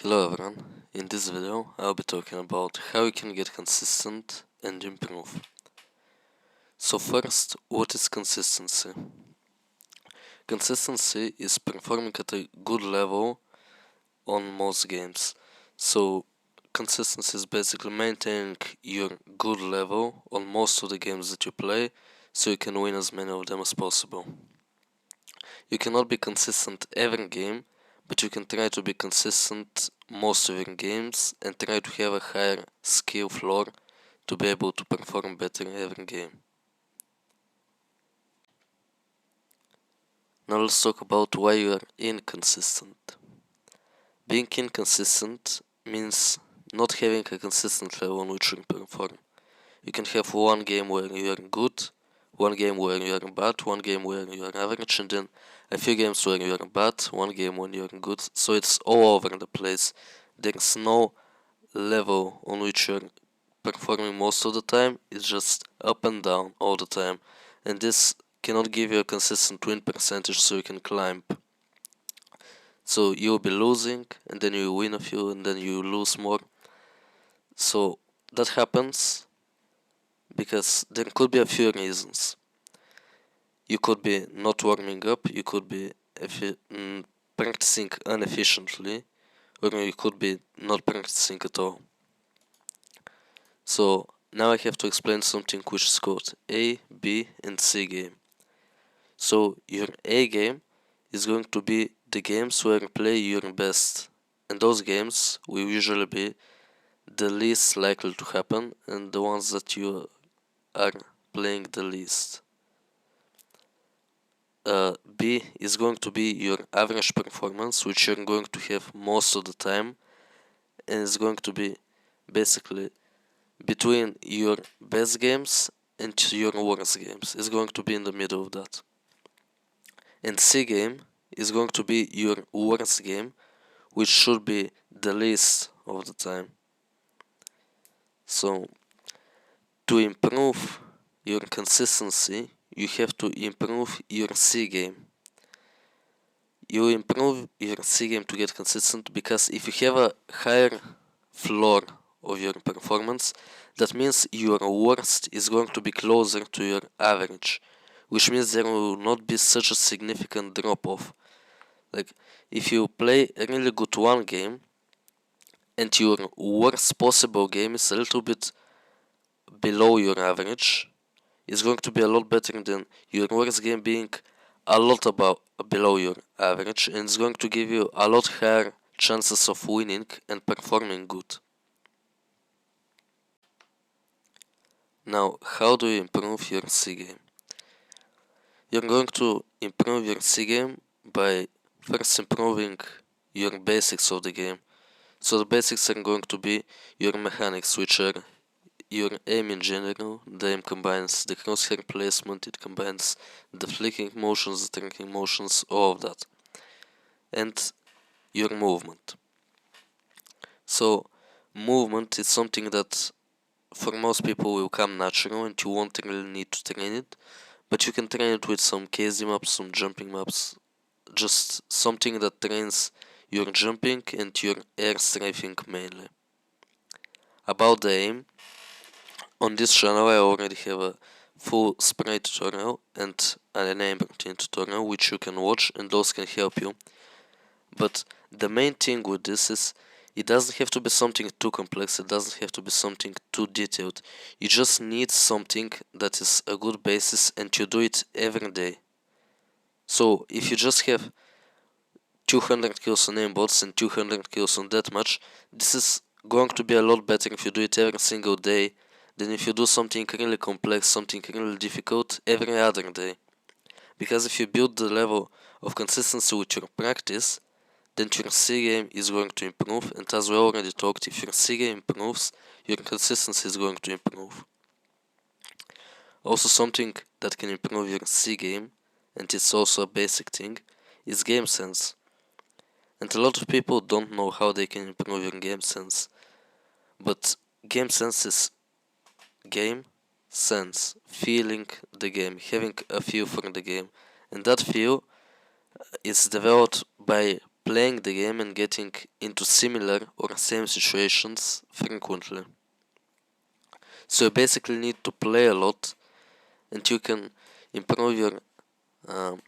Hello everyone, in this video I'll be talking about how you can get consistent and improve. So first, what is consistency? Consistency is performing at a good level on most games. So consistency is basically maintaining your good level on most of the games that you play so you can win as many of them as possible. You cannot be consistent every game, but you can try to be consistent most of your games and try to have a higher skill floor to be able to perform better in every game. Now let's talk about why you are inconsistent. Being inconsistent means not having a consistent level on which you perform. You can have one game where you are good, one game where you are bad, one game where you are average, and then a few games where you are bad, one game when you are good. So it's all over the place. There's no level on which you're performing most of the time. It's just up and down all the time. And this cannot give you a consistent win percentage so you can climb. So you'll be losing, and then you win a few, and then you lose more. So that happens because there could be a few reasons. You could be not warming up, you could be practicing inefficiently, or you could be not practicing at all. So now I have to explain something which is called A, B, and C game. So your A game is going to be the games where you play your best, and those games will usually be the least likely to happen and the ones that you are playing the least. B is going to be your average performance, which you're going to have most of the time, and it's going to be basically between your best games and your worst games. It's going to be in the middle of that. And C game is going to be your worst game, which should be the least of the time. So to improve your consistency, you have to improve your C game. You improve your C game to get consistent because if you have a higher floor of your performance, that means your worst is going to be closer to your average, which means there will not be such a significant drop off. Like if you play a really good one game and your worst possible game is a little bit below your average, it's going to be a lot better than your worst game being a lot above below your average, and it's going to give you a lot higher chances of winning and performing good. Now, how do you improve your C game? You're going to improve your C game by first improving your basics of the game. So the basics are going to be your mechanics, which are your aim in general. The aim combines the crosshair placement, it combines the flicking motions, the tracking motions, all of that. And your movement. So movement is something that for most people will come natural and you won't really need to train it, but you can train it with some KZ maps, some jumping maps, just something that trains your jumping and your air strafing mainly. About the aim, on this channel I already have a full spray tutorial and an aim routine tutorial which you can watch, and those can help you. But the main thing with this is it doesn't have to be something too complex, it doesn't have to be something too detailed. You just need something that is a good basis and you do it every day. So if you just have 200 kills on aimbots and 200 kills on deathmatch, this is going to be a lot better if you do it every single day than if you do something really complex, something really difficult every other day. Because if you build the level of consistency with your practice, then your C game is going to improve, and as we already talked, if your C game improves, your consistency is going to improve. Also, something that can improve your C game, and it's also a basic thing, is game sense. And a lot of people don't know how they can improve your game sense. But game sense is game sense, feeling the game, having a feel for the game. And that feel is developed by playing the game and getting into similar or same situations frequently. So you basically need to play a lot, and you can improve your um,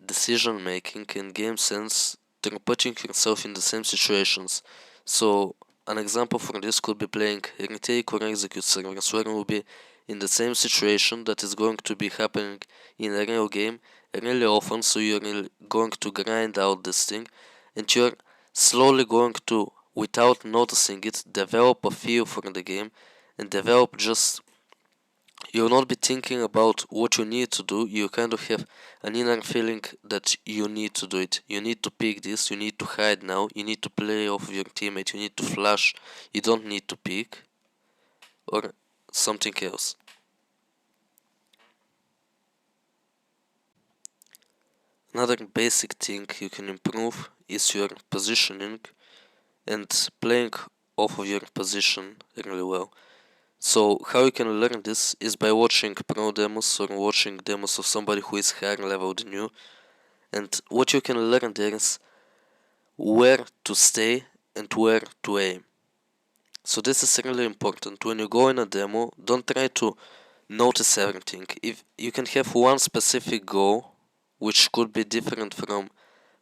decision making and game sense through putting yourself in the same situations. So an example for this could be playing retake or execute servers, where you will be in the same situation that is going to be happening in a real game really often. So you're really going to grind out this thing, and you're slowly going to, without noticing it, develop a feel for the game and develop just, you'll not be thinking about what you need to do. You kind of have an inner feeling that you need to do it. You need to pick this, you need to hide now, you need to play off your teammate, you need to flash, you don't need to pick, or something else. Another basic thing you can improve is your positioning and playing off of your position really well. So how you can learn this is by watching pro demos or watching demos of somebody who is higher level than you. And what you can learn there is where to stay and where to aim. So this is really important. When you go in a demo, don't try to notice everything. If you can have one specific goal, which could be different from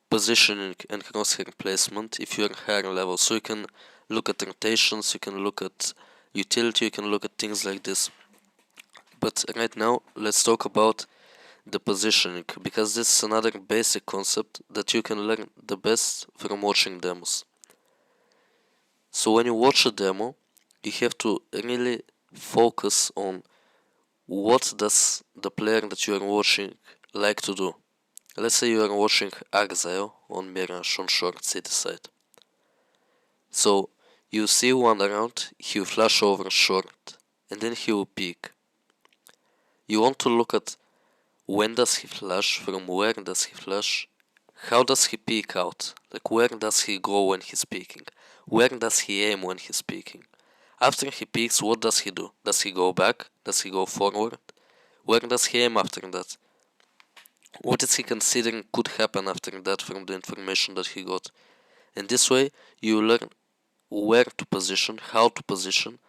positioning and crosshair placement if you're higher level. So you can look at rotations, you can look at utility, you can look at things like this. But right now, let's talk about the positioning, because this is another basic concept that you can learn the best from watching demos. So when you watch a demo, you have to really focus on what does the player that you are watching like to do. Let's say you are watching Exile on Mirage on short city side. So you see one around, he will flash over short, and then he will peek. You want to look at when does he flash, from where does he flash, how does he peek out, like where does he go when he's peeking, where does he aim when he's peeking. After he peeks, what does he do? Does he go back? Does he go forward? Where does he aim after that? What is he considering could happen after that from the information that he got? And this way you learn where to position, how to position,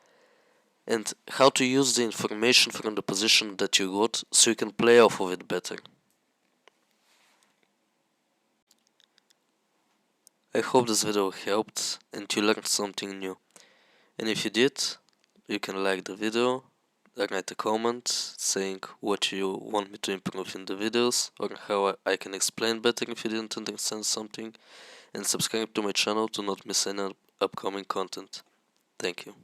and how to use the information from the position that you got so you can play off of it better. I hope this video helped and you learned something new. And if you did, you can like the video, write a comment saying what you want me to improve in the videos or how I can explain better if you didn't understand something, and subscribe to my channel to not miss any upcoming content. Thank you.